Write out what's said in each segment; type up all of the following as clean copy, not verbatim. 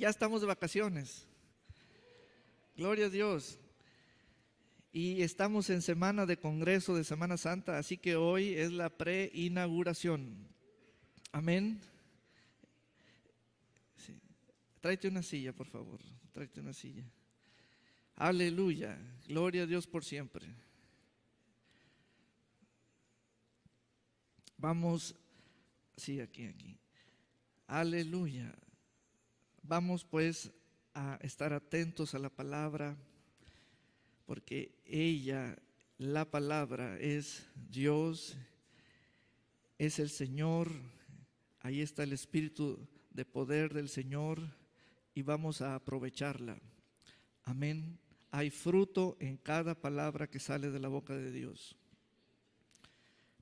Ya estamos de vacaciones. Gloria a Dios. Y estamos en semana de Congreso de Semana Santa, así que hoy es la preinauguración. Amén. Sí. Tráete una silla, por favor. Tráete una silla. Aleluya. Gloria a Dios por siempre. Vamos, sí, aquí. Aleluya. Vamos pues a estar atentos a la palabra, porque ella, la palabra, es Dios, es el Señor. Ahí está el espíritu de poder del Señor y vamos a aprovecharla. Amén. Hay fruto en cada palabra que sale de la boca de Dios.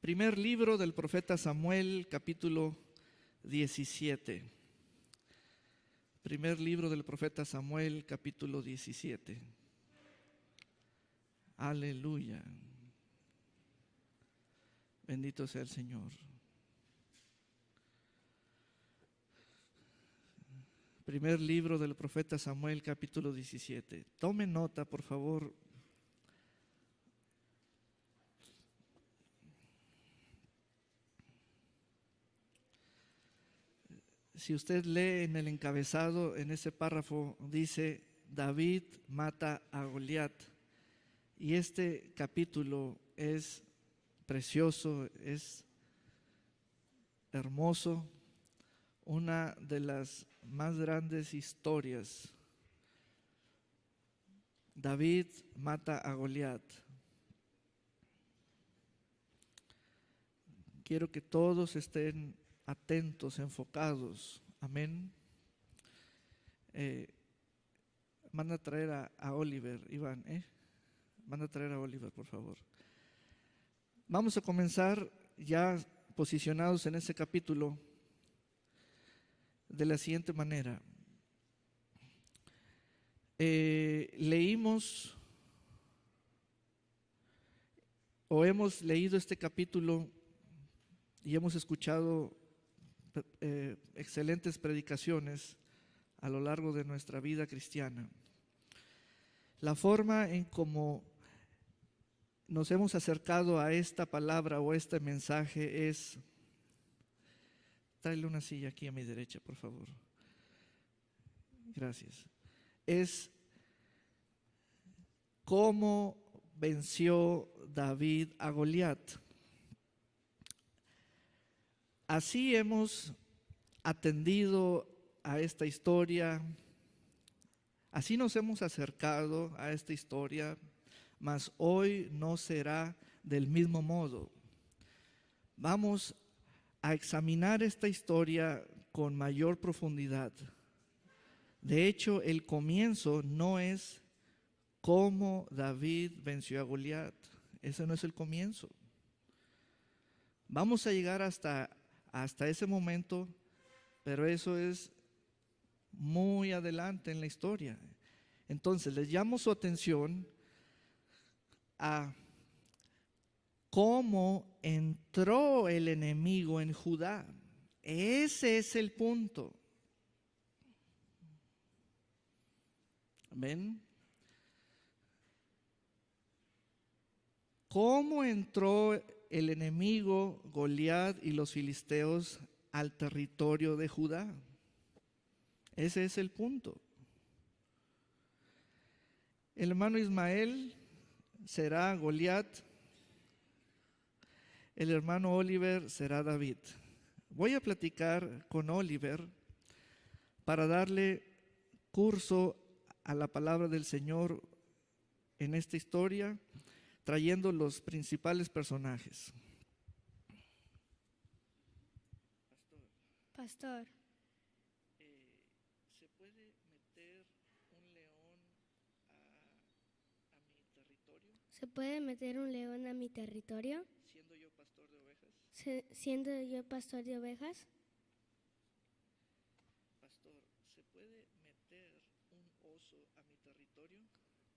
Primer libro del profeta Samuel, capítulo 17. Primer libro del profeta Samuel, capítulo 17. Aleluya. Bendito sea el Señor. Primer libro del profeta Samuel, capítulo 17. Tome nota, por favor. Si usted lee en el encabezado, en ese párrafo, dice, David mata a Goliat. Y este capítulo es precioso, es hermoso, una de las más grandes historias. David mata a Goliat. Quiero que todos estén atentos, enfocados. Amén. Manda a traer a Oliver, Iván, Manda a traer a Oliver, por favor. Vamos a comenzar ya posicionados en ese capítulo de la siguiente manera. Leímos o hemos leído este capítulo y hemos escuchado excelentes predicaciones a lo largo de nuestra vida cristiana. La forma en cómo nos hemos acercado a esta palabra o este mensaje es, tráele una silla aquí a mi derecha, por favor. Gracias. Es cómo venció David a Goliat. Así hemos atendido a esta historia, así nos hemos acercado a esta historia, mas hoy no será del mismo modo. Vamos a examinar esta historia con mayor profundidad. De hecho, el comienzo no es cómo David venció a Goliat. Ese no es el comienzo. Vamos a llegar hasta ese momento, pero eso es muy adelante en la historia. Entonces, les llamo su atención a cómo entró el enemigo en Judá. Ese es el punto. ¿Ven? ¿Cómo entró el enemigo Goliat y los filisteos al territorio de Judá? Ese es el punto. El hermano Ismael será Goliat, el hermano Oliver será David. Voy a platicar con Oliver para darle curso a la palabra del Señor en esta historia, trayendo los principales personajes. Pastor, ¿se puede meter un león a mi territorio? ¿se puede meter un león a mi territorio? ¿Siendo yo pastor de ovejas? ¿Siendo yo pastor de ovejas? Pastor, ¿se puede meter un oso a mi territorio?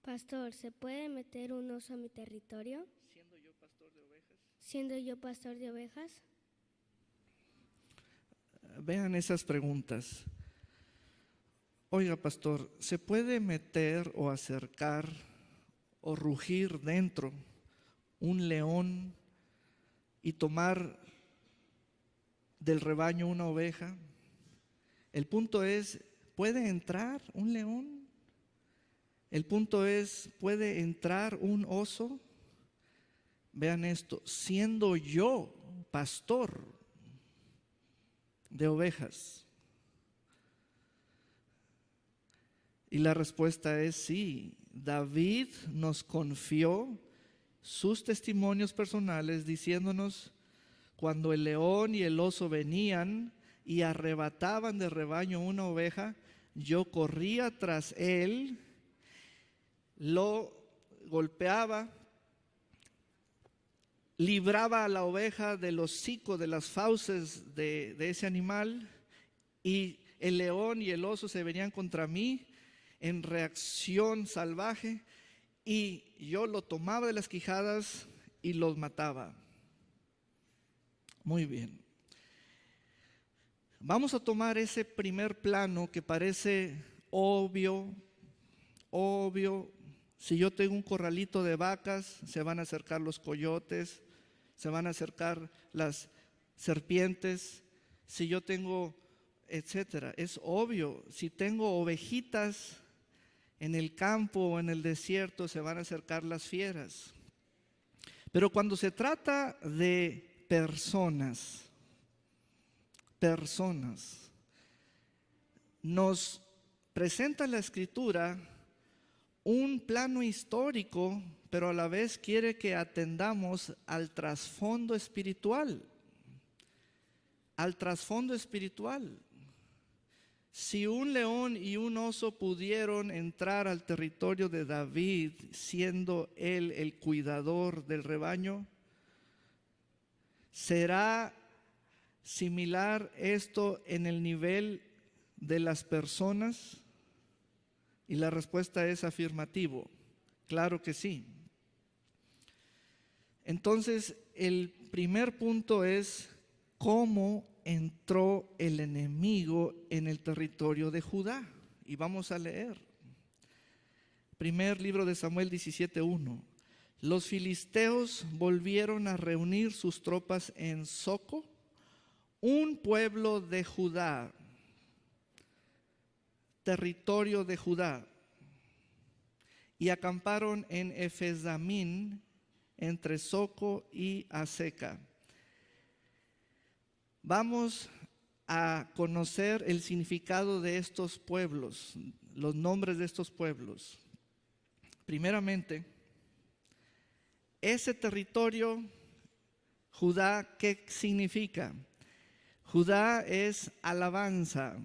Pastor, ¿se puede meter un oso a mi territorio? ¿Siendo yo pastor de ovejas? ¿Siendo yo pastor de ovejas? Vean esas preguntas. Oiga, pastor, ¿se puede meter o acercar o rugir dentro un león y tomar del rebaño una oveja? El punto es, ¿puede entrar un león? El punto es, ¿puede entrar un oso? Vean esto, siendo yo pastor de ovejas. Y la respuesta es sí. David nos confió sus testimonios personales diciéndonos, cuando el león y el oso venían y arrebataban del rebaño una oveja, yo corría tras él, lo golpeaba, libraba a la oveja del hocico, de las fauces de ese animal, y el león y el oso se venían contra mí en reacción salvaje, y yo lo tomaba de las quijadas y los mataba. Muy bien. Vamos a tomar ese primer plano que parece obvio. Si yo tengo un corralito de vacas, se van a acercar los coyotes, se van a acercar las serpientes. Si yo tengo, etcétera, es obvio. Si tengo ovejitas en el campo o en el desierto, se van a acercar las fieras. Pero cuando se trata de personas, nos presenta la Escritura un plano histórico, pero a la vez quiere que atendamos al trasfondo espiritual. Al trasfondo espiritual. Si un león y un oso pudieron entrar al territorio de David, siendo él el cuidador del rebaño, ¿será similar esto en el nivel de las personas? Y la respuesta es afirmativo. Claro que sí. Entonces, el primer punto es cómo entró el enemigo en el territorio de Judá. Y vamos a leer. Primer libro de Samuel 17:1. Los filisteos volvieron a reunir sus tropas en Soco, un pueblo de Judá, territorio de Judá, y acamparon en Efes-Damín, entre Soco y Azeca. Vamos a conocer el significado de estos pueblos, los nombres de estos pueblos. Primeramente, ese territorio, Judá, ¿qué significa? Judá es alabanza.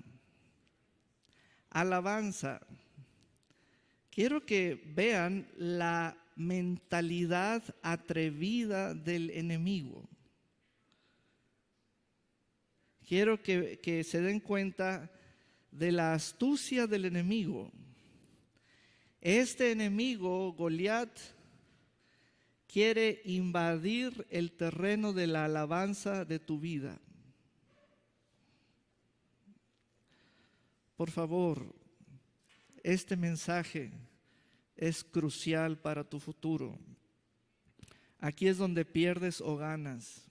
Alabanza. Quiero que vean la mentalidad atrevida del enemigo. Quiero que se den cuenta de la astucia del enemigo. Este enemigo, Goliat, quiere invadir el terreno de la alabanza de tu vida. Por favor, este mensaje es crucial para tu futuro. Aquí es donde pierdes o ganas.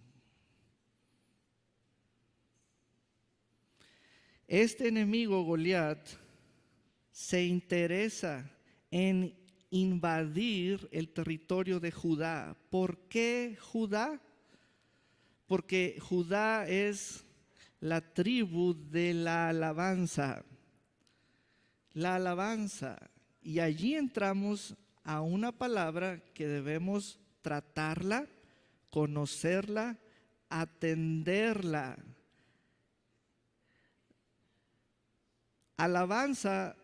Este enemigo, Goliat, se interesa en invadir el territorio de Judá. ¿Por qué Judá? Porque Judá es la tribu de la alabanza. La alabanza. Y allí entramos a una palabra que debemos tratarla, conocerla, atenderla. Alabanza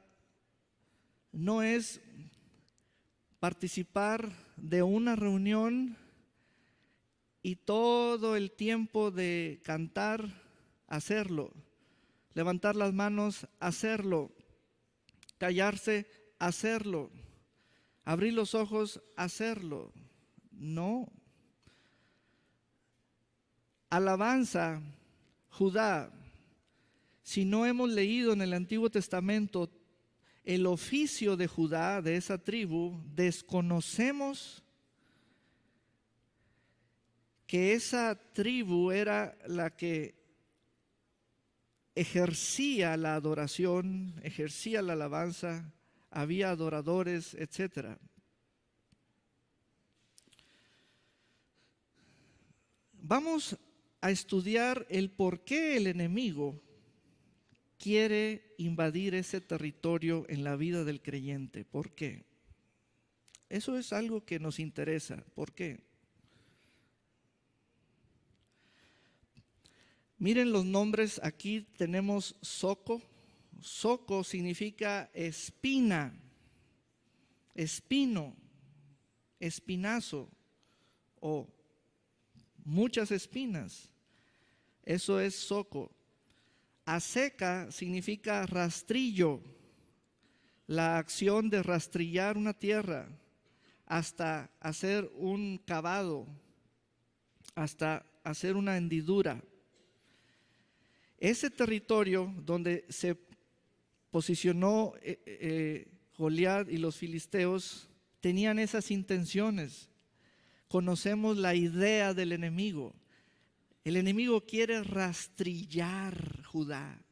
no es participar de una reunión y todo el tiempo de cantar, hacerlo, levantar las manos, hacerlo, callarse, hacerlo, abrir los ojos, hacerlo. No. Alabanza, Judá. Si no hemos leído en el Antiguo Testamento el oficio de Judá, de esa tribu, desconocemos que esa tribu era la que ejercía la adoración, ejercía la alabanza, había adoradores, etc. Vamos a estudiar el por qué el enemigo quiere invadir ese territorio en la vida del creyente. ¿Por qué? Eso es algo que nos interesa. ¿Por qué? Miren los nombres, aquí tenemos Soco. Soco significa espina, espino, espinazo o muchas espinas. Eso es Soco. Aseca significa rastrillo, la acción de rastrillar una tierra hasta hacer un cavado, hasta hacer una hendidura. Ese territorio donde se posicionó Goliat y los filisteos tenían esas intenciones. Conocemos la idea del enemigo. El enemigo quiere rastrillar Judá,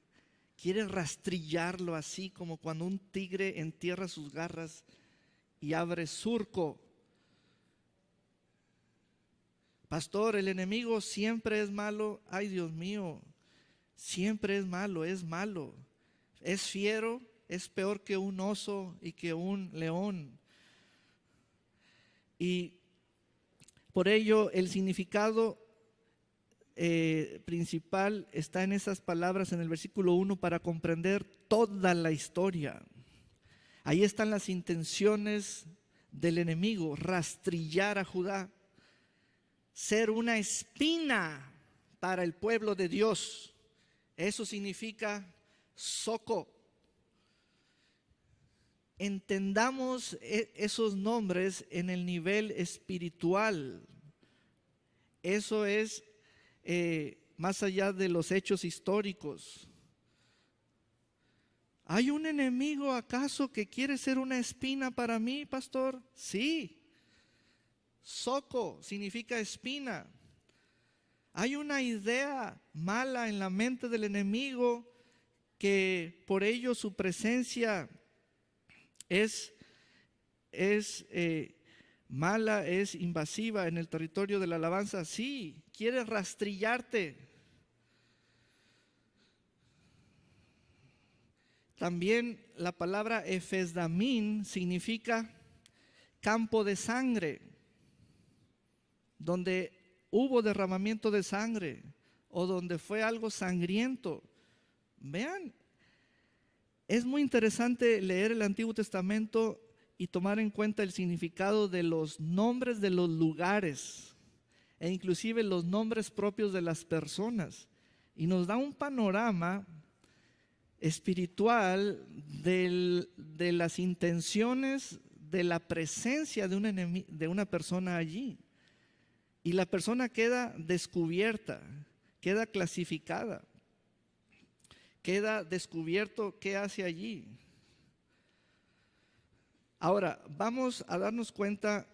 quiere rastrillarlo así como cuando un tigre entierra sus garras y abre surco. Pastor, el enemigo siempre es malo. Ay, Dios mío, siempre es malo, es malo. Es fiero, es peor que un oso y que un león. Y por ello el significado principal está en esas palabras en el versículo 1 para comprender toda la historia. Ahí están las intenciones del enemigo: rastrillar a Judá, ser una espina para el pueblo de Dios. Eso significa Soco. Entendamos esos nombres en el nivel espiritual. Eso es más allá de los hechos históricos. ¿Hay un enemigo acaso que quiere ser una espina para mí, pastor? Sí. Soco significa espina. Hay una idea mala en la mente del enemigo que por ello su presencia es mala, es invasiva en el territorio de la alabanza. Sí, quiere rastrillarte. También la palabra Efesdamín significa campo de sangre, donde hubo derramamiento de sangre o donde fue algo sangriento. Vean, es muy interesante leer el Antiguo Testamento y tomar en cuenta el significado de los nombres de los lugares e inclusive los nombres propios de las personas. Y nos da un panorama espiritual de las intenciones de la presencia de una persona allí. Y la persona queda descubierta, queda clasificada, queda descubierto qué hace allí. Ahora, vamos a darnos cuenta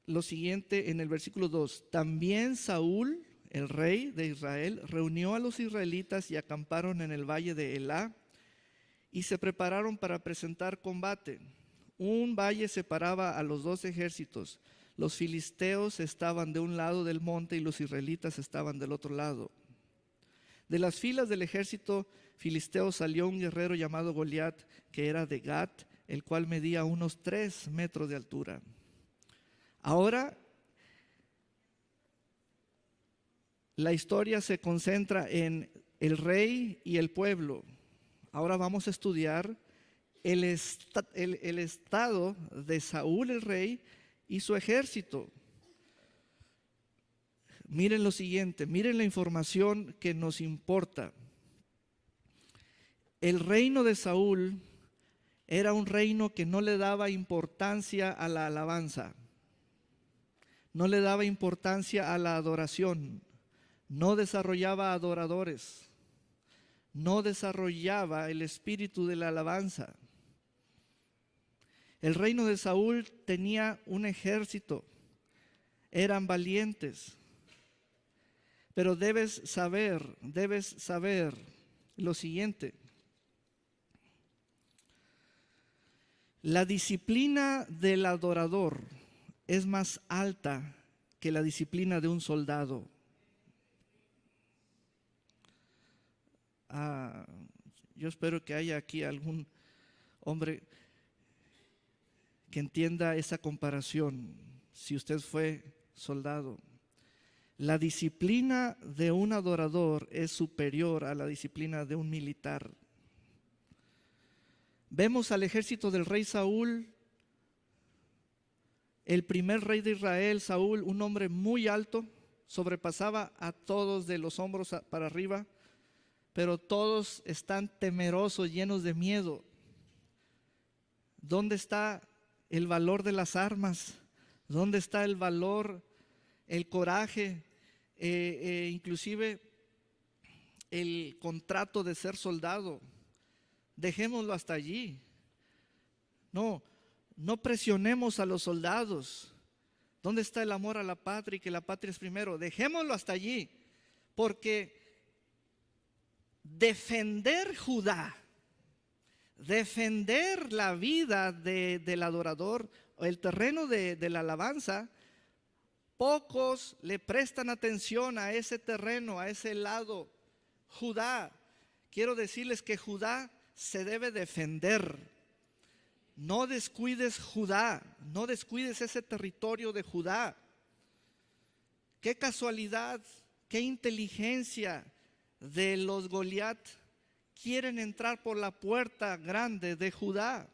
lo siguiente en el versículo 2. También Saúl, el rey de Israel, reunió a los israelitas y acamparon en el valle de Elá y se prepararon para presentar combate. Un valle separaba a los dos ejércitos. Los filisteos estaban de un lado del monte y los israelitas estaban del otro lado. De las filas del ejército filisteo salió un guerrero llamado Goliat, que era de Gat, el cual medía unos 3 metros de altura. Ahora, la historia se concentra en el rey y el pueblo. Ahora vamos a estudiar el estado de Saúl el rey y su ejército. Miren lo siguiente, miren la información que nos importa. El reino de Saúl era un reino que no le daba importancia a la alabanza, no le daba importancia a la adoración, no desarrollaba adoradores, no desarrollaba el espíritu de la alabanza. El reino de Saúl tenía un ejército, eran valientes, pero debes saber lo siguiente. La disciplina del adorador es más alta que la disciplina de un soldado. Yo espero que haya aquí algún hombre que entienda esa comparación, si usted fue soldado. La disciplina de un adorador es superior a la disciplina de un militar. Vemos al ejército del rey Saúl, el primer rey de Israel, Saúl, un hombre muy alto, sobrepasaba a todos de los hombros para arriba, pero todos están temerosos, llenos de miedo. ¿Dónde está el valor de las armas? ¿Dónde está el valor, el coraje, inclusive el contrato de ser soldado? Dejémoslo hasta allí. No presionemos a los soldados. ¿Dónde está el amor a la patria y que la patria es primero? Dejémoslo hasta allí, porque defender Judá, defender la vida del adorador, el terreno de la alabanza, pocos le prestan atención a ese terreno, a ese lado. Judá, quiero decirles que Judá se debe defender. No descuides Judá, no descuides ese territorio de Judá. Qué casualidad, qué inteligencia de los Goliat. Quieren entrar por la puerta grande de Judá.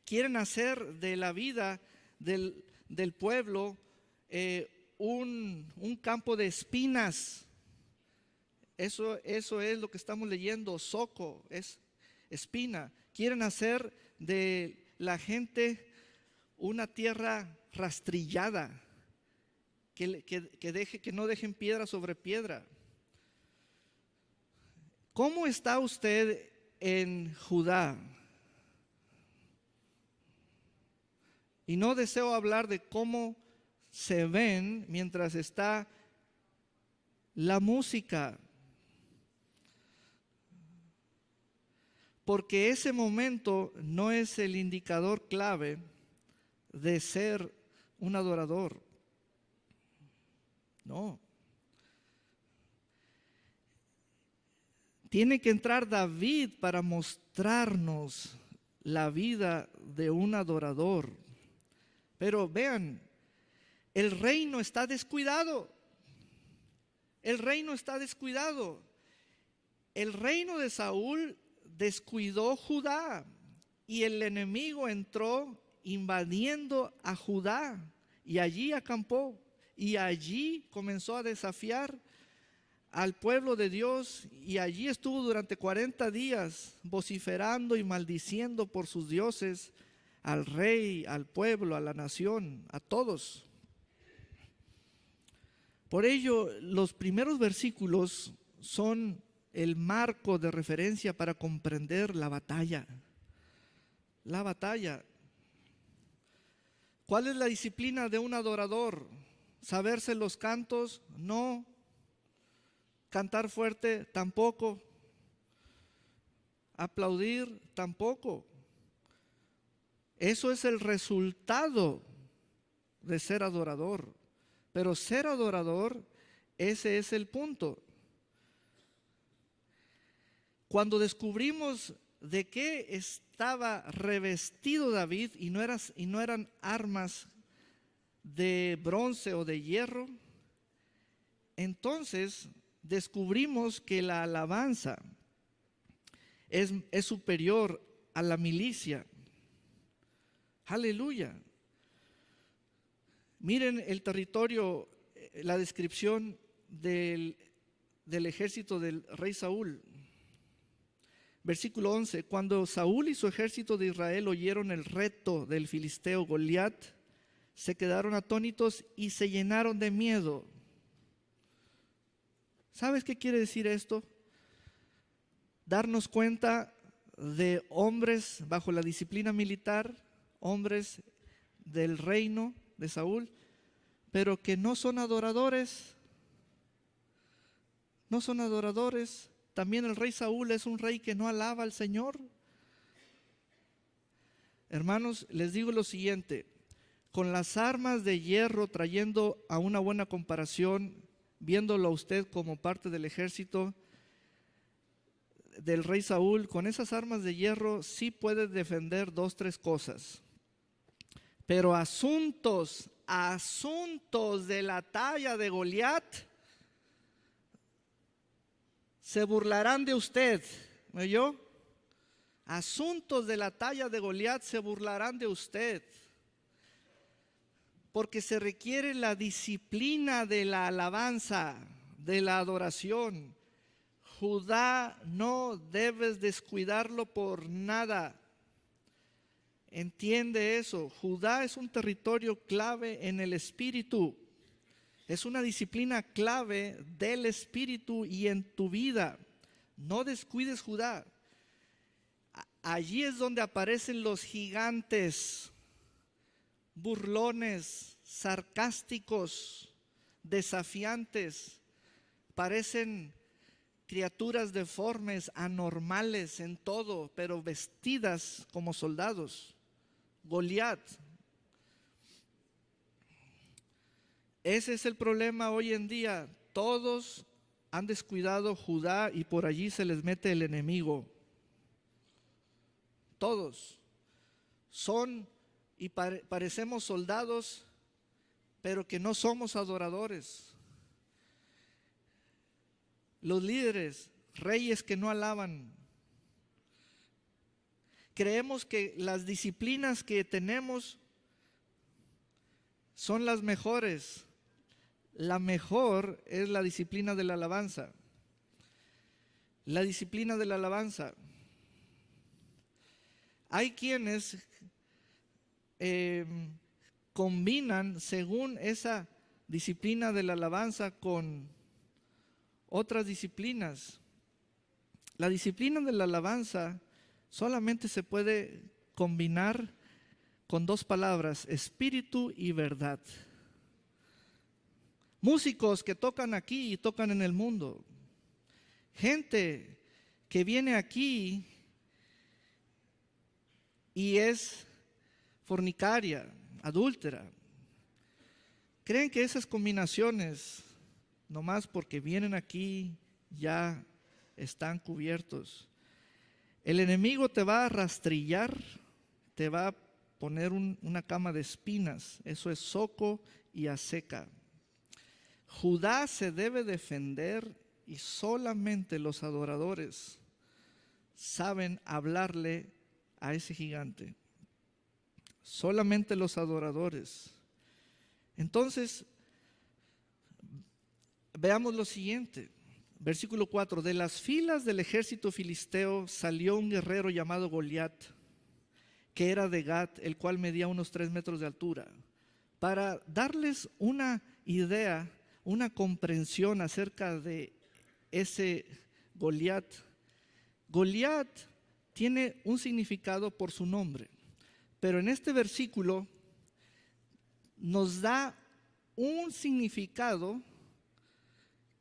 Quieren hacer de la vida del pueblo un campo de espinas. Eso es lo que estamos leyendo. Soco es espina. Quieren hacer de la gente una tierra rastrillada, que no dejen piedra sobre piedra. ¿Cómo está usted en Judá? Y no deseo hablar de cómo se ven mientras está la música, porque ese momento no es el indicador clave de ser un adorador. No. Tiene que entrar David para mostrarnos la vida de un adorador. Pero vean, el reino está descuidado. El reino está descuidado. El reino de Saúl descuidó Judá y el enemigo entró invadiendo a Judá y allí acampó y allí comenzó a desafiar al pueblo de Dios y allí estuvo durante 40 días vociferando y maldiciendo por sus dioses al rey, al pueblo, a la nación, a todos. Por ello, los primeros versículos son el marco de referencia para comprender la batalla. La batalla. ¿Cuál es la disciplina de un adorador? ¿Saberse los cantos? No. ¿Cantar fuerte? Tampoco. ¿Aplaudir? Tampoco. Eso es el resultado de ser adorador. Pero ser adorador, ese es el punto. Cuando descubrimos de qué estaba revestido David y no eran armas de bronce o de hierro, entonces descubrimos que la alabanza es superior a la milicia. Aleluya. Miren el territorio, la descripción del ejército del rey Saúl. Versículo 11, cuando Saúl y su ejército de Israel oyeron el reto del filisteo Goliat, se quedaron atónitos y se llenaron de miedo. ¿Sabes qué quiere decir esto? darnos cuenta de hombres bajo la disciplina militar, hombres del reino de Saúl, pero que no son adoradores. No son adoradores. También el rey Saúl es un rey que no alaba al Señor. Hermanos, les digo lo siguiente: con las armas de hierro, trayendo a una buena comparación, viéndolo a usted como parte del ejército del rey Saúl, con esas armas de hierro sí puede defender 2, 3 cosas. Pero asuntos de la talla de Goliat se burlarán de usted. ¿Me oyó? Asuntos de la talla de Goliat se burlarán de usted, porque se requiere la disciplina de la alabanza, de la adoración. Judá no debes descuidarlo por nada. Entiende eso. Judá es un territorio clave en el espíritu. Es una disciplina clave del espíritu y en tu vida. No descuides Judá. Allí es donde aparecen los gigantes, burlones, sarcásticos, desafiantes. Parecen criaturas deformes, anormales en todo, pero vestidas como soldados. Goliat. Ese es el problema hoy en día. Todos han descuidado Judá y por allí se les mete el enemigo. Todos son y parecemos soldados, pero que no somos adoradores. Los líderes, reyes que no alaban. Creemos que las disciplinas que tenemos son las mejores. La mejor es la disciplina de la alabanza. La disciplina de la alabanza. Hay quienes combinan según esa disciplina de la alabanza con otras disciplinas. La disciplina de la alabanza solamente se puede combinar con 2 palabras: espíritu y verdad. Músicos que tocan aquí y tocan en el mundo. Gente que viene aquí y es fornicaria, adúltera. Creen que esas combinaciones, nomás porque vienen aquí, ya están cubiertos. El enemigo te va a rastrillar, te va a poner una cama de espinas. Eso es soco y aseca. Judá se debe defender y solamente los adoradores saben hablarle a ese gigante. Solamente los adoradores. Entonces, veamos lo siguiente. Versículo 4. De las filas del ejército filisteo salió un guerrero llamado Goliat, que era de Gat, el cual medía unos 3 metros de altura. Para darles una idea, una comprensión acerca de ese Goliat. Goliat tiene un significado por su nombre, pero en este versículo nos da un significado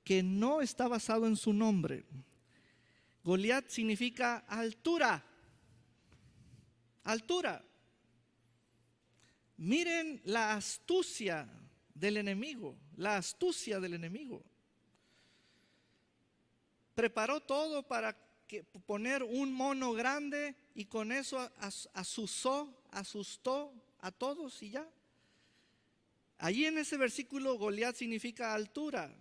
que no está basado en su nombre. Goliat significa altura. Altura. Miren la astucia del enemigo, la astucia del enemigo. Preparó todo para poner un mono grande y con eso asustó a todos y ya. Allí en ese versículo Goliat significa altura.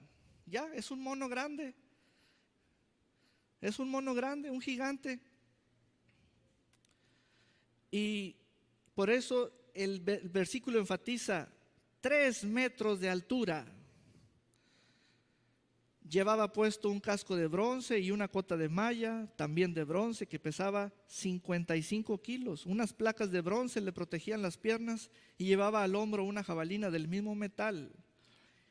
Ya, es un mono grande. Es un mono grande, un gigante. Y por eso el versículo enfatiza 3 metros de altura. Llevaba puesto un casco de bronce y una cota de malla, también de bronce, que pesaba 55 kilos. Unas placas de bronce le protegían las piernas y llevaba al hombro una jabalina del mismo metal.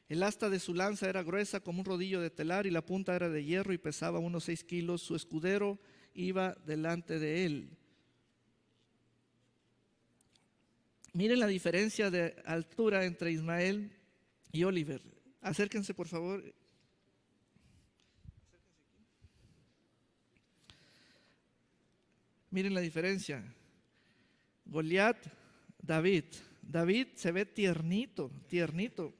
El asta de su lanza era gruesa como un rodillo de telar y la punta era de hierro y pesaba unos 6 kilos. Su escudero iba delante de él. Miren la diferencia de altura entre Ismael y Oliver. Acérquense, por favor. Miren la diferencia. Goliat, David. David se ve tiernito, tiernito.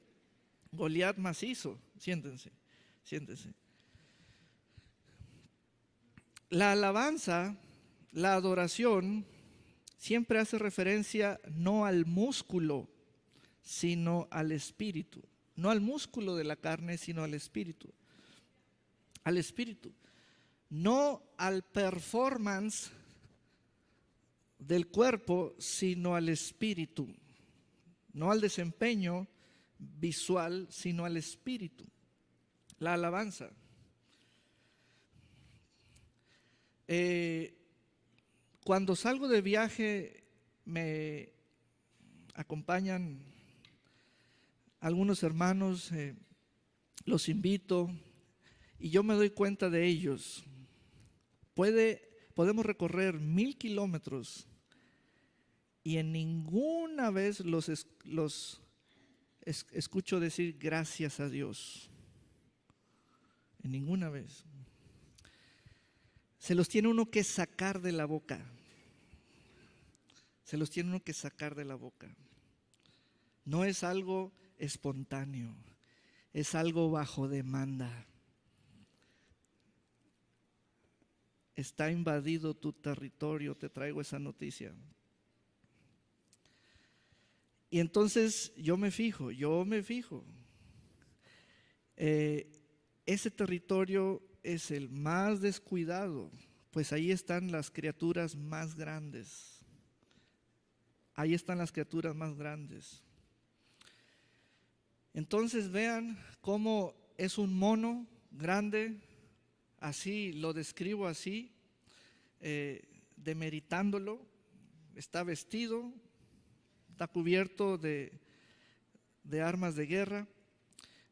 Goliat macizo. Siéntense, siéntense. La alabanza, la adoración, siempre hace referencia no al músculo, sino al espíritu. No al músculo de la carne, sino al espíritu. Al espíritu. No al performance del cuerpo, sino al espíritu. No al desempeño visual, sino al espíritu. La alabanza. Cuando salgo de viaje me acompañan algunos hermanos, los invito y yo me doy cuenta de ellos. Podemos recorrer 1000 kilómetros y en ninguna vez los escucho decir gracias a Dios. En ninguna vez. Se los tiene uno que sacar de la boca. Se los tiene uno que sacar de la boca. No es algo espontáneo, es algo bajo demanda. Está invadido tu territorio, te traigo esa noticia. Y entonces yo me fijo. Ese territorio es el más descuidado, pues ahí están las criaturas más grandes. Ahí están las criaturas más grandes. Entonces vean cómo es un mono grande, así lo describo así, demeritándolo. Está vestido, está cubierto de armas de guerra.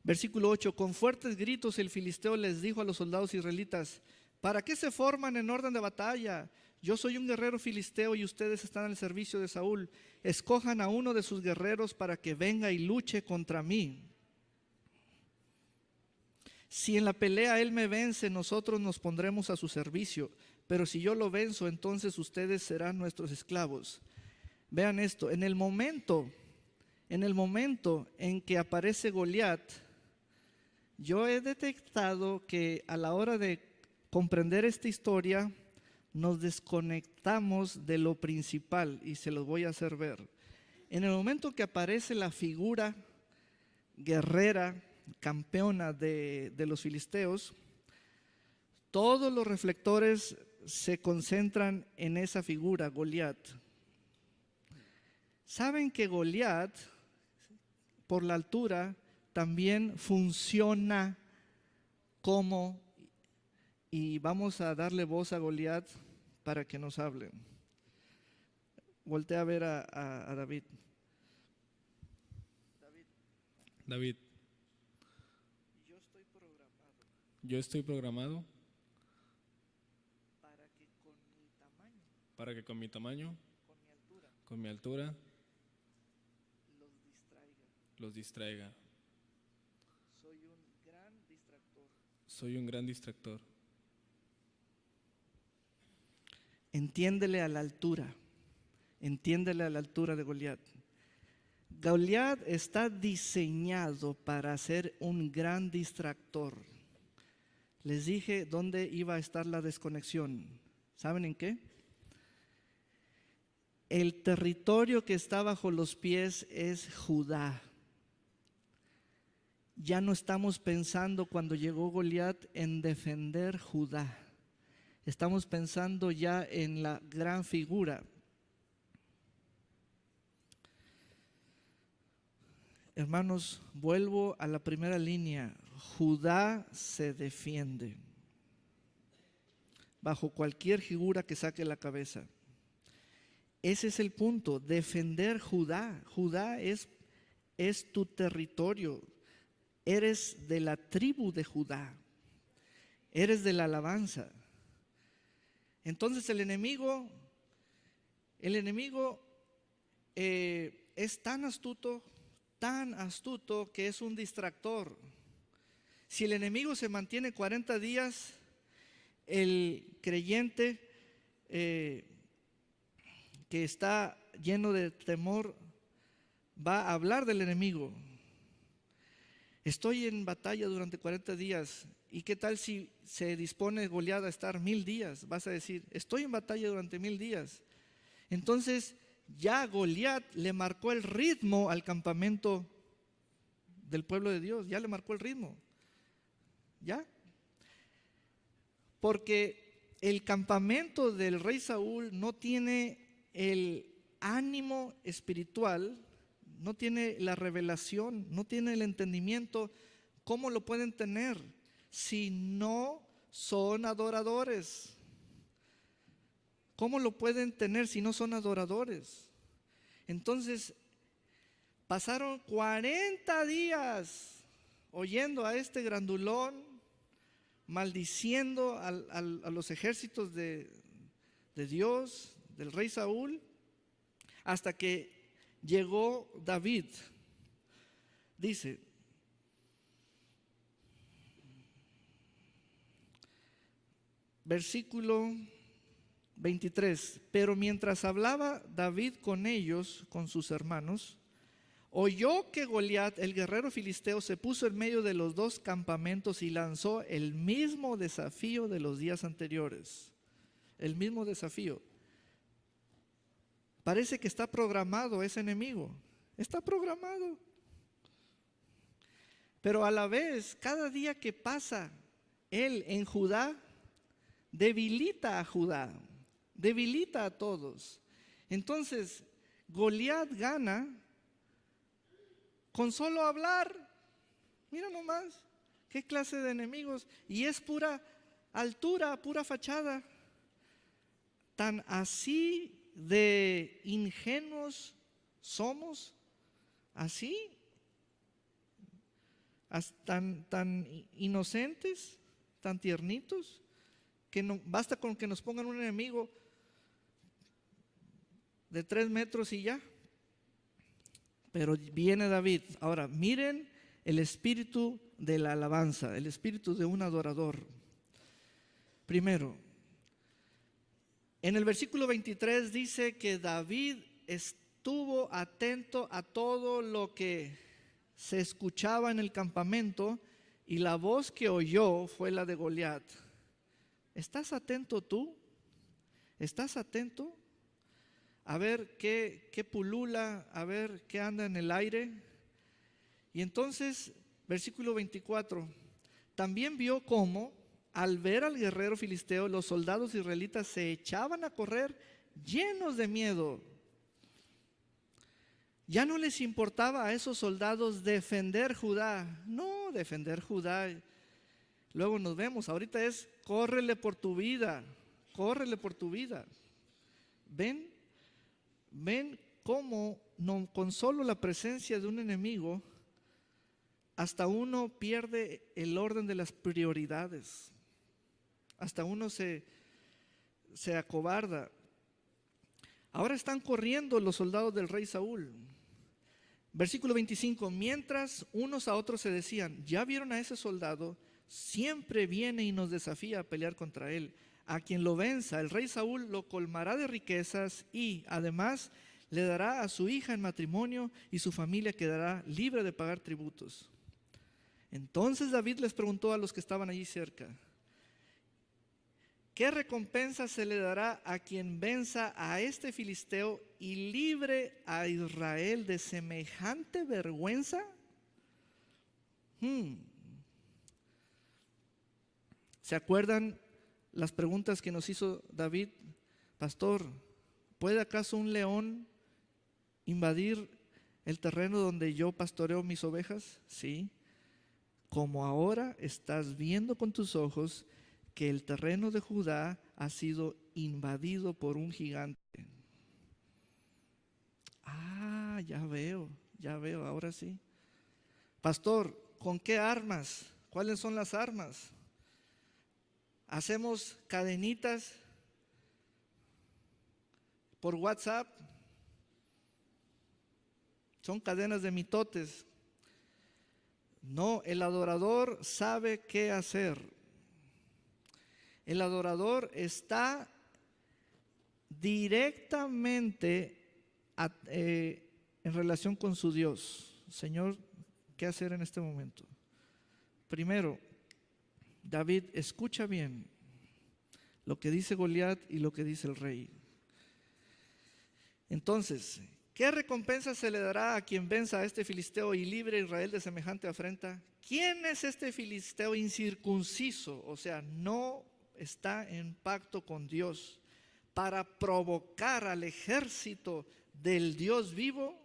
Versículo 8, con fuertes gritos el filisteo les dijo a los soldados israelitas: ¿para qué se forman en orden de batalla? Yo soy un guerrero filisteo y ustedes están al servicio de Saúl. Escojan a uno de sus guerreros para que venga y luche contra mí. Si en la pelea él me vence, nosotros nos pondremos a su servicio, pero si yo lo venzo, entonces ustedes serán nuestros esclavos. Vean esto, en el momento en que aparece Goliat, yo he detectado que a la hora de comprender esta historia nos desconectamos de lo principal y se los voy a hacer ver. En el momento que aparece la figura guerrera, campeona de los filisteos, todos los reflectores se concentran en esa figura, Goliat. Saben que Goliat, por la altura, también funciona como, y vamos a darle voz a Goliat para que nos hable. Voltea a ver a David. David. Yo estoy programado para que con mi tamaño, con mi altura, los distraiga. Soy un gran distractor. Entiéndele a la altura. Entiéndele a la altura de Goliat. Goliat está diseñado para ser un gran distractor. Les dije dónde iba a estar la desconexión. ¿Saben en qué? El territorio que está bajo los pies es Judá. Ya no estamos pensando cuando llegó Goliat en defender Judá. Estamos pensando ya en la gran figura. Hermanos, vuelvo a la primera línea. Judá se defiende bajo cualquier figura que saque la cabeza. Ese es el punto, defender Judá. Judá es tu territorio. eres de la tribu de Judá, eres de la alabanza. Entonces el enemigo es tan astuto que es un distractor. Si el enemigo se mantiene 40 días, el creyente que está lleno de temor va a hablar del enemigo. Estoy en batalla durante 40 días. ¿Y qué tal si se dispone Goliat a estar 1000 días? Vas a decir, estoy en batalla durante 1000 días. Entonces ya Goliat le marcó el ritmo al campamento del pueblo de Dios. Ya le marcó el ritmo. ¿Ya? Porque el campamento del rey Saúl no tiene el ánimo espiritual, no tiene la revelación, no tiene el entendimiento. ¿Cómo lo pueden tener si no son adoradores? ¿Cómo lo pueden tener si no son adoradores? Entonces, pasaron 40 días oyendo a este grandulón, maldiciendo a los ejércitos de Dios, del rey Saúl, hasta que llegó David. Dice, versículo 23, pero mientras hablaba David con ellos, con sus hermanos, oyó que Goliat, el guerrero filisteo, se puso en medio de los dos campamentos y lanzó el mismo desafío de los días anteriores. El mismo desafío. Parece que está programado ese enemigo. Está programado. Pero a la vez, cada día que pasa él en Judá, debilita a Judá, debilita a todos. Entonces, Goliat gana con solo hablar. Mira nomás, qué clase de enemigos. Y es pura altura, pura fachada. Tan así de ingenuos somos, así, tan inocentes, tan tiernitos, que no basta con que nos pongan un enemigo de 3 metros y ya. Pero viene David. Ahora, miren el espíritu de la alabanza, el espíritu de un adorador. Primero, en el versículo 23 dice que David estuvo atento a todo lo que se escuchaba en el campamento y la voz que oyó fue la de Goliat. ¿Estás atento tú? ¿Estás atento? A ver qué pulula, a ver qué anda en el aire. Y entonces, versículo 24, también vio cómo al ver al guerrero filisteo, los soldados israelitas se echaban a correr llenos de miedo. Ya no les importaba a esos soldados defender Judá. No, defender Judá. Luego nos vemos, ahorita es córrele por tu vida, córrele por tu vida. ¿Ven cómo con solo la presencia de un enemigo hasta uno pierde el orden de las prioridades? Hasta uno se acobarda. Ahora están corriendo los soldados del rey Saúl. Versículo 25, mientras unos a otros se decían, ¿ya vieron a ese soldado? Siempre viene y nos desafía a pelear contra él. A quien lo venza, el rey Saúl lo colmará de riquezas y además le dará a su hija en matrimonio y su familia quedará libre de pagar tributos. Entonces David les preguntó a los que estaban allí cerca, ¿qué recompensa se le dará a quien venza a este filisteo y libre a Israel de semejante vergüenza? ¿Se acuerdan las preguntas que nos hizo David? Pastor, ¿puede acaso un león invadir el terreno donde yo pastoreo mis ovejas? Sí. Como ahora estás viendo con tus ojos que el terreno de Judá ha sido invadido por un gigante. Ya veo, ahora sí. Pastor, ¿con qué armas? ¿Cuáles son las armas? Hacemos cadenitas por WhatsApp. Son cadenas de mitotes. No, el adorador sabe qué hacer. El adorador está directamente en relación con su Dios. Señor, ¿qué hacer en este momento? Primero, David, escucha bien lo que dice Goliat y lo que dice el rey. Entonces, ¿qué recompensa se le dará a quien venza a este filisteo y libre a Israel de semejante afrenta? ¿Quién es este filisteo incircunciso? O sea, no está en pacto con Dios para provocar al ejército del Dios vivo.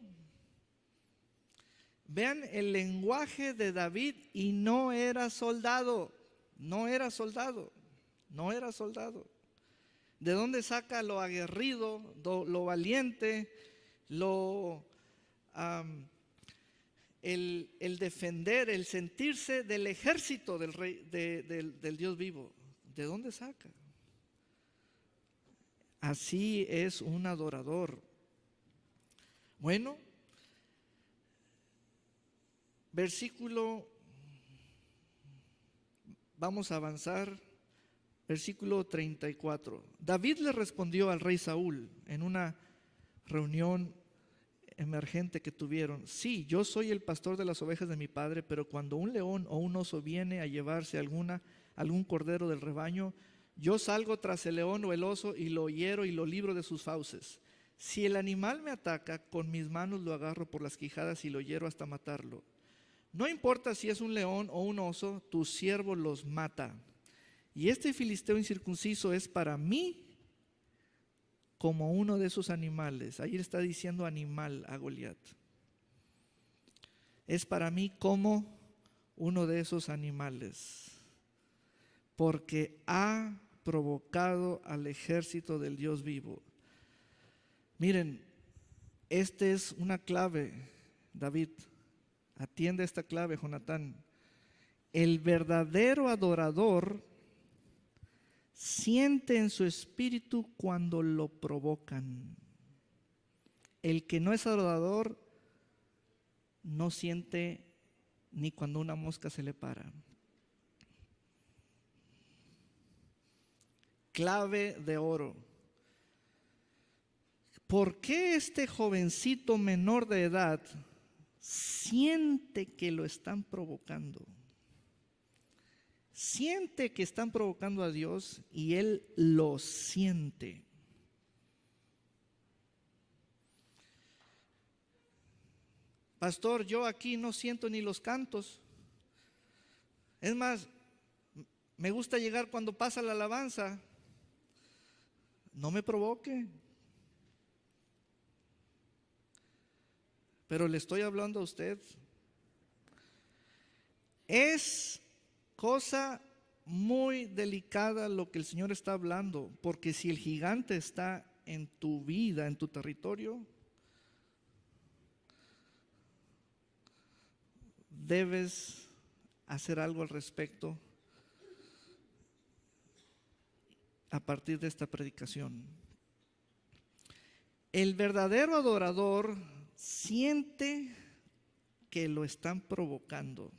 Vean el lenguaje de David, y no era soldado, no era soldado, no era soldado. ¿De dónde saca lo aguerrido, lo valiente, el defender, el sentirse del ejército del rey, del Dios vivo? ¿De dónde saca? Así es un adorador. Bueno, vamos a avanzar, versículo 34. David le respondió al rey Saúl en una reunión emergente que tuvieron: sí, yo soy el pastor de las ovejas de mi padre, pero cuando un león o un oso viene a llevarse algún cordero del rebaño, yo salgo tras el león o el oso y lo hiero y lo libro de sus fauces. Si el animal me ataca, con mis manos lo agarro por las quijadas y lo hiero hasta matarlo. No importa si es un león o un oso, tu siervo los mata. Y este filisteo incircunciso es para mí como uno de esos animales. Ahí está diciendo animal a Goliat. Es para mí como uno de esos animales, porque ha provocado al ejército del Dios vivo. Miren, esta es una clave, David. Atiende esta clave, Jonatán. El verdadero adorador siente en su espíritu cuando lo provocan. El que no es adorador no siente ni cuando una mosca se le para. Clave de oro. ¿Por qué este jovencito menor de edad siente que lo están provocando? Siente que están provocando a Dios y él lo siente. Pastor, yo aquí no siento ni los cantos. Es más, me gusta llegar cuando pasa la alabanza. No me provoque. Pero le estoy hablando a usted. Es cosa muy delicada lo que el Señor está hablando, porque si el gigante está en tu vida, en tu territorio, debes hacer algo al respecto a partir de esta predicación. El verdadero adorador siente que lo están provocando.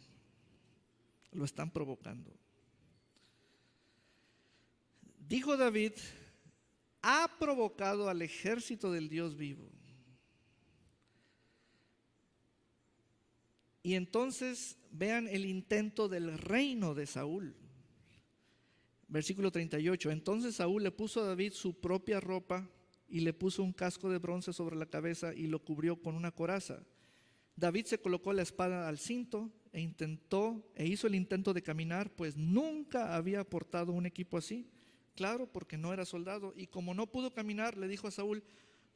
Lo están provocando. Dijo David: ha provocado al ejército del Dios vivo. Y entonces vean el intento del reino de Saúl. Versículo 38. Entonces Saúl le puso a David su propia ropa y le puso un casco de bronce sobre la cabeza y lo cubrió con una coraza. David se colocó la espada al cinto e hizo el intento de caminar, pues nunca había portado un equipo así. Claro, porque no era soldado. Y como no pudo caminar, le dijo a Saúl: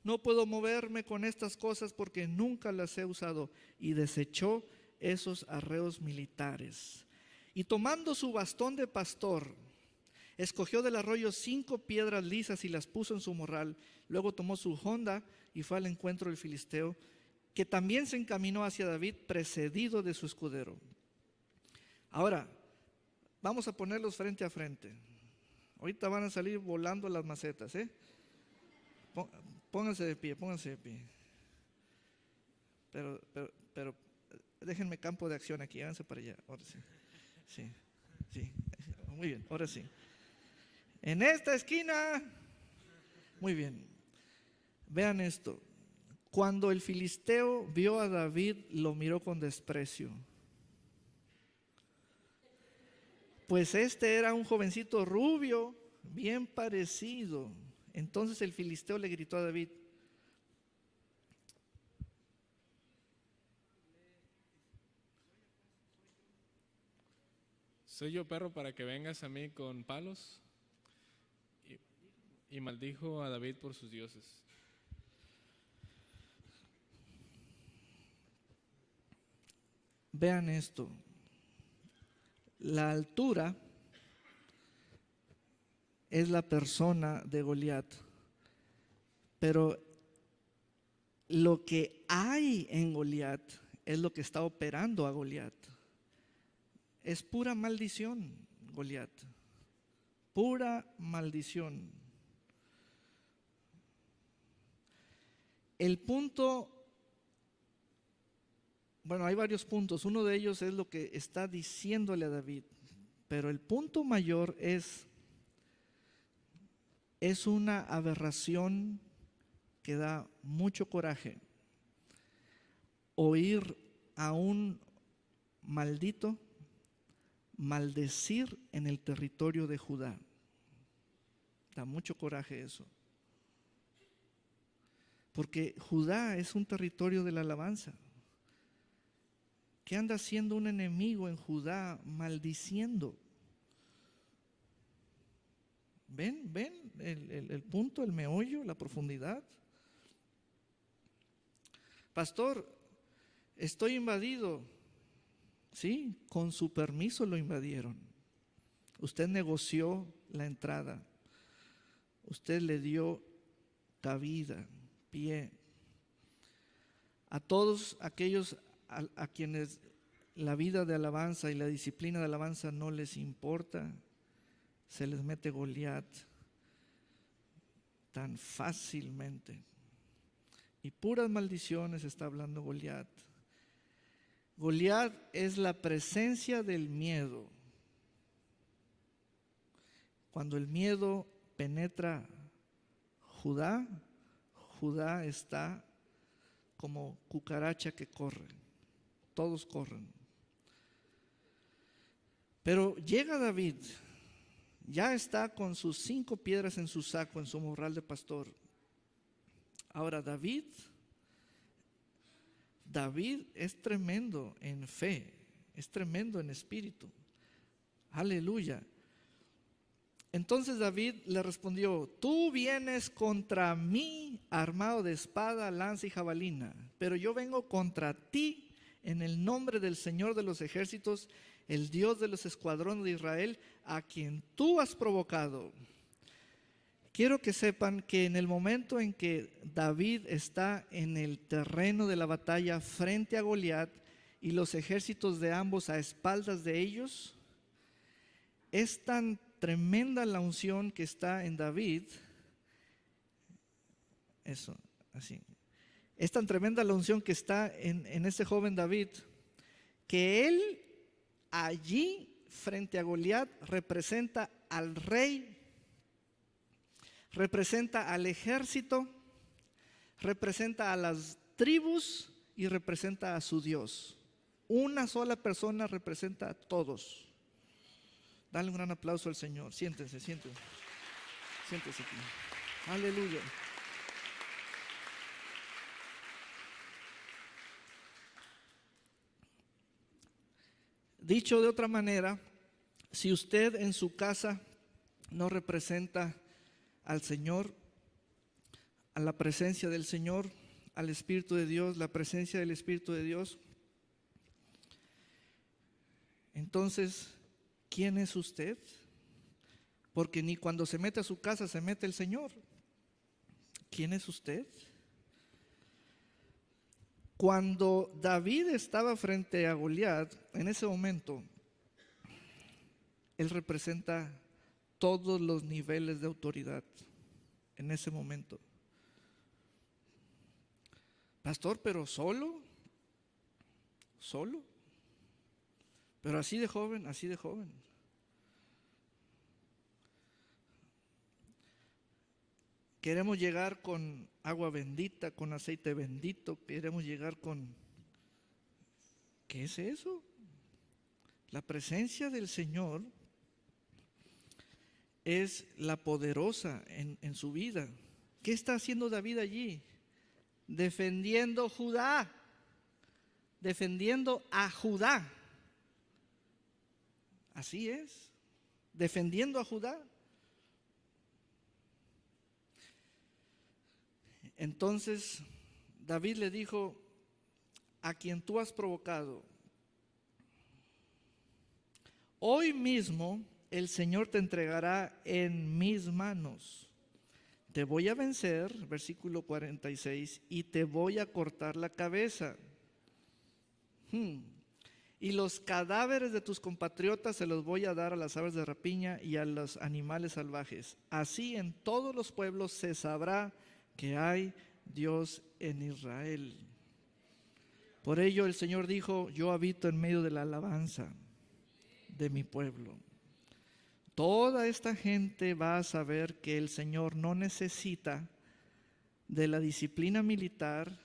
no puedo moverme con estas cosas porque nunca las he usado. Y desechó esos arreos militares. Y tomando su bastón de pastor, escogió del arroyo 5 piedras lisas y las puso en su morral. Luego tomó su honda y fue al encuentro del filisteo, que también se encaminó hacia David precedido de su escudero. Ahora, vamos a ponerlos frente a frente. Ahorita van a salir volando las macetas, ¿eh? Pónganse de pie, pónganse de pie. Pero déjenme campo de acción aquí, háganse para allá. Ahora sí. Sí, sí. Muy bien, ahora sí. En esta esquina. Muy bien. Vean esto. Cuando el filisteo vio a David, lo miró con desprecio. Pues este era un jovencito rubio, bien parecido. Entonces el filisteo le gritó a David: ¿Soy yo perro para que vengas a mí con palos? Y maldijo a David por sus dioses. Vean esto. La altura es la persona de Goliat, pero lo que hay en Goliat es lo que está operando a Goliat. Es pura maldición, Goliat. Pura maldición. El punto, bueno, hay varios puntos. Uno de ellos es lo que está diciéndole a David. Pero el punto mayor es una aberración que da mucho coraje. Oír a un maldito maldecir en el territorio de Judá. Da mucho coraje eso. Porque Judá es un territorio de la alabanza. ¿Qué anda haciendo un enemigo en Judá maldiciendo? ¿Ven el punto, el meollo, la profundidad? Pastor, estoy invadido. Sí, con su permiso lo invadieron. Usted negoció la entrada. Usted le dio cabida, pie. A todos aquellos a quienes la vida de alabanza y la disciplina de alabanza no les importa, se les mete Goliat tan fácilmente. Y puras maldiciones está hablando Goliat. Goliat es la presencia del miedo. Cuando el miedo penetra Judá, Judá está como cucaracha que corre. Todos corren. Pero llega David, ya está con sus 5 piedras en su saco, en su morral de pastor. Ahora David es tremendo en fe, es tremendo en espíritu. Aleluya. Entonces David le respondió: tú vienes contra mí armado de espada, lanza y jabalina, pero yo vengo contra ti en el nombre del Señor de los ejércitos, el Dios de los escuadrones de Israel, a quien tú has provocado. Quiero que sepan que en el momento en que David está en el terreno de la batalla frente a Goliat y los ejércitos de ambos a espaldas de ellos, es tan tremenda la unción que está en David. Eso, así. Es tan tremenda la unción que está en ese joven David, que él allí frente a Goliat representa al rey, representa al ejército, representa a las tribus y representa a su Dios. Una sola persona representa a todos. Dale un gran aplauso al Señor. Siéntense, siéntense. Siéntense aquí. Aleluya. Dicho de otra manera, si usted en su casa no representa al Señor, a la presencia del Señor, al Espíritu de Dios, la presencia del Espíritu de Dios, entonces, ¿quién es usted? Porque ni cuando se mete a su casa se mete el Señor. ¿Quién es usted? Cuando David estaba frente a Goliat, en ese momento, él representa todos los niveles de autoridad en ese momento. Pastor, pero solo, pero así de joven. Queremos llegar con agua bendita, con aceite bendito, queremos llegar con... ¿Qué es eso? La presencia del Señor es la poderosa en su vida. ¿Qué está haciendo David allí? Defendiendo Judá, defendiendo a Judá. Así es, defendiendo a Judá. Entonces David le dijo: a quien tú has provocado, hoy mismo el Señor te entregará en mis manos. Te voy a vencer, versículo 46, y te voy a cortar la cabeza. Y los cadáveres de tus compatriotas se los voy a dar a las aves de rapiña y a los animales salvajes. Así en todos los pueblos se sabrá que hay Dios en Israel. Por ello el Señor dijo: yo habito en medio de la alabanza de mi pueblo. Toda esta gente va a saber que el Señor no necesita de la disciplina militar,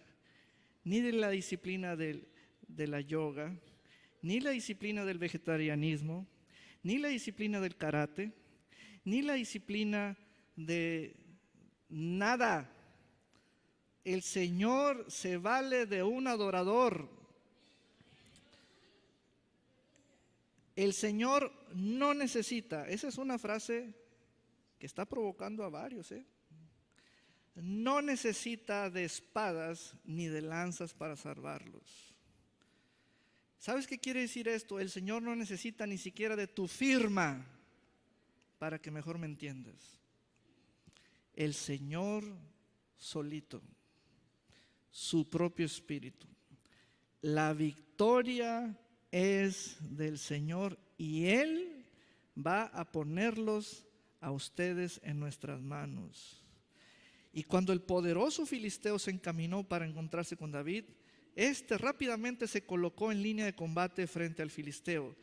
ni de la disciplina de la yoga, ni la disciplina del vegetarianismo, ni la disciplina del karate, ni la disciplina de nada. El Señor se vale de un adorador. El Señor no necesita, esa es una frase que está provocando a varios, no necesita de espadas ni de lanzas para salvarlos. ¿Sabes qué quiere decir esto? El Señor no necesita ni siquiera de tu firma, para que mejor me entiendas. El Señor solito, su propio espíritu. La victoria es del Señor y Él va a ponerlos a ustedes en nuestras manos. Y cuando el poderoso filisteo se encaminó para encontrarse con David, este rápidamente se colocó en línea de combate frente al filisteo.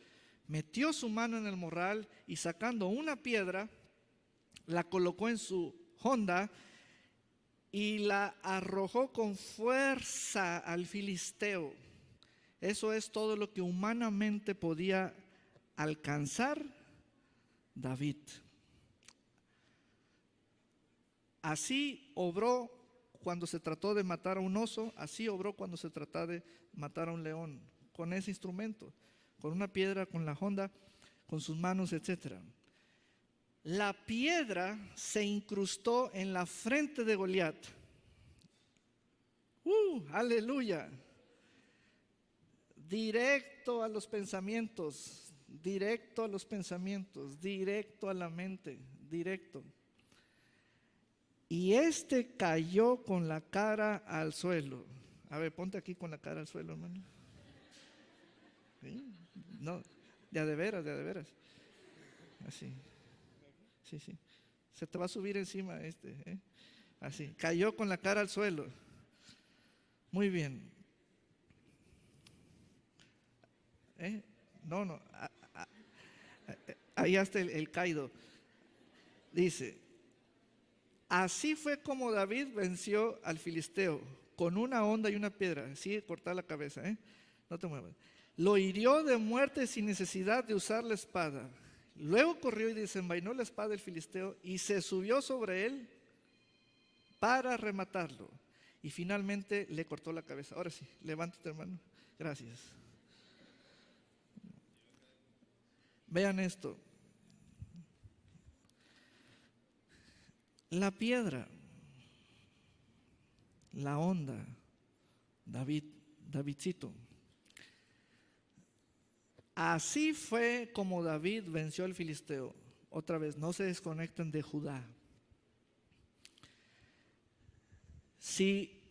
Metió su mano en el morral y sacando una piedra, la colocó en su honda y la arrojó con fuerza al filisteo. Eso es todo lo que humanamente podía alcanzar David. Así obró cuando se trató de matar a un oso, así obró cuando se trató de matar a un león, con ese instrumento, con una piedra, con la honda, con sus manos, etc. La piedra se incrustó en la frente de Goliat. ¡Aleluya! Directo a los pensamientos, directo a la mente, directo. Y este cayó con la cara al suelo. A ver, ponte aquí con la cara al suelo, hermano. ¿Sí? No, de veras. Así. Sí. Se te va a subir encima Así. Cayó con la cara al suelo. Muy bien. No. Ahí está el caído. Dice: así fue como David venció al filisteo, con una honda y una piedra. Así, cortar la cabeza, no te muevas. Lo hirió de muerte sin necesidad de usar la espada. Luego corrió y desenvainó la espada del filisteo y se subió sobre él para rematarlo. Y finalmente le cortó la cabeza. Ahora sí, levántate, hermano. Gracias. Vean esto. La piedra, la honda, Davidcito. Así fue como David venció al filisteo. Otra vez, no se desconecten de Judá. Si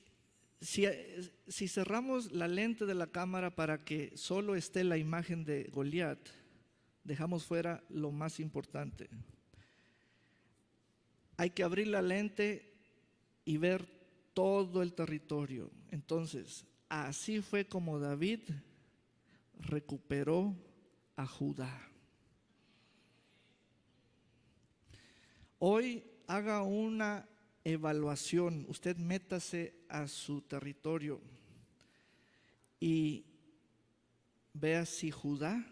cerramos la lente de la cámara para que solo esté la imagen de Goliat, dejamos fuera lo más importante. Hay que abrir la lente y ver todo el territorio. Entonces, así fue como David recuperó a Judá. Hoy haga una evaluación, usted métase a su territorio y vea si Judá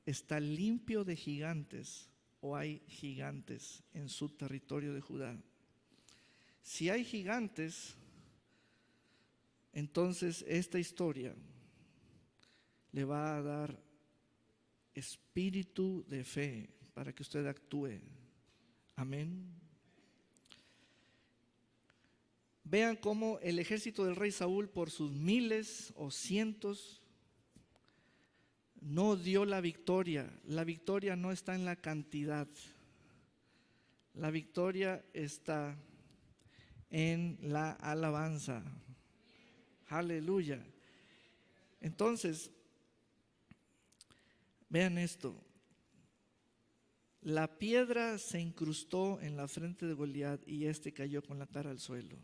está limpio de gigantes o hay gigantes en su territorio de Judá. Si hay gigantes, entonces esta historia le va a dar espíritu de fe para que usted actúe. Amén. Vean cómo el ejército del rey Saúl, por sus miles o cientos, no dio la victoria. La victoria no está en la cantidad. La victoria está en la alabanza. Aleluya. Entonces, vean esto. La piedra se incrustó en la frente de Goliat y éste cayó con la cara al suelo.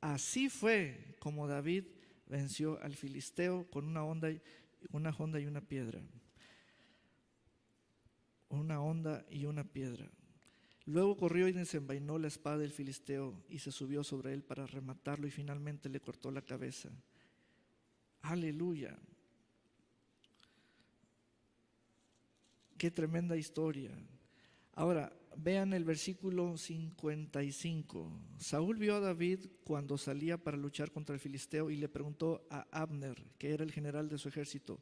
Así fue como David venció al filisteo con una honda y una piedra. Una honda y una piedra. Luego corrió y desenvainó la espada del filisteo y se subió sobre él para rematarlo y finalmente le cortó la cabeza. Aleluya. Qué tremenda historia. Ahora, vean el versículo 55. Saúl vio a David cuando salía para luchar contra el filisteo y le preguntó a Abner, que era el general de su ejército,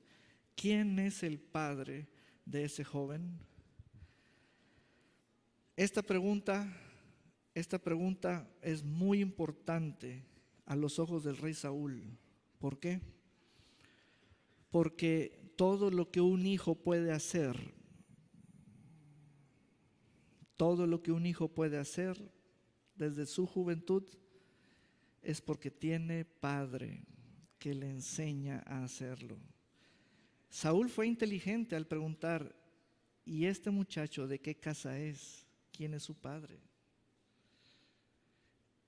¿quién es el padre de ese joven? Esta pregunta es muy importante a los ojos del rey Saúl. ¿Por qué? Porque todo lo que un hijo puede hacer, desde su juventud es porque tiene padre que le enseña a hacerlo. Saúl fue inteligente al preguntar, ¿y este muchacho de qué casa es? ¿Quién es su padre?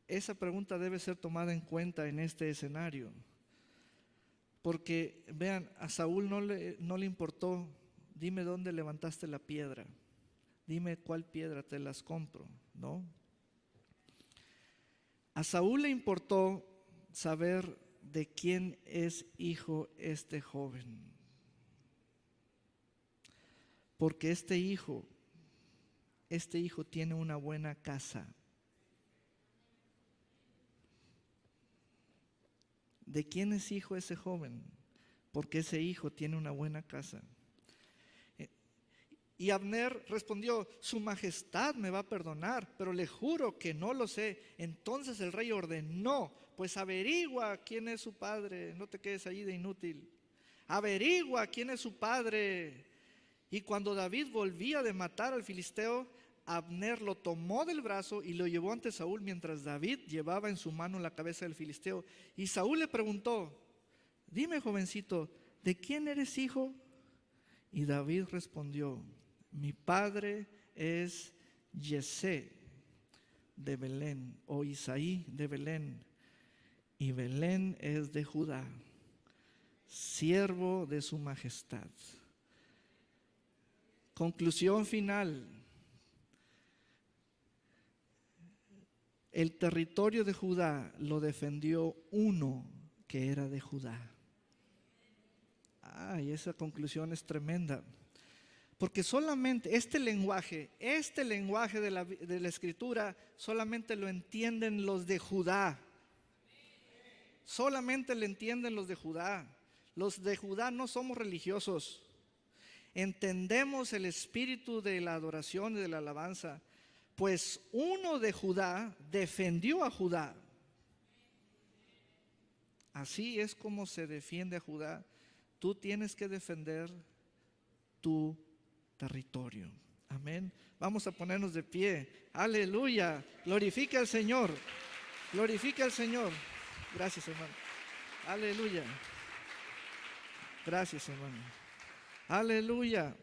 Esa pregunta debe ser tomada en cuenta en este escenario. Porque, vean, a Saúl no le importó, dime dónde levantaste la piedra, dime cuál piedra, te las compro, ¿no? A Saúl le importó saber de quién es hijo este joven. Porque este hijo tiene una buena casa. ¿De quién es hijo ese joven? Porque ese hijo tiene una buena casa. Y Abner respondió, su majestad me va a perdonar, pero le juro que no lo sé. Entonces el rey ordenó, pues averigua quién es su padre, no te quedes allí de inútil. Averigua quién es su padre. Y cuando David volvía de matar al filisteo, Abner lo tomó del brazo y lo llevó ante Saúl mientras David llevaba en su mano la cabeza del filisteo. Y Saúl le preguntó, dime jovencito, ¿de quién eres hijo? Y David respondió, mi padre es Yesé de Belén, o Isaí de Belén, y Belén es de Judá, siervo de su majestad. Conclusión final. El territorio de Judá lo defendió uno que era de Judá. Y esa conclusión es tremenda. Porque solamente este lenguaje de la escritura, solamente lo entienden los de Judá. Solamente lo entienden los de Judá. Los de Judá no somos religiosos. Entendemos el espíritu de la adoración y de la alabanza. Pues uno de Judá defendió a Judá. Así es como se defiende a Judá. Tú tienes que defender tu territorio. Amén. Vamos a ponernos de pie. Aleluya. Glorifica al Señor. Glorifica al Señor. Gracias, hermano. Aleluya. Gracias, hermano. Aleluya.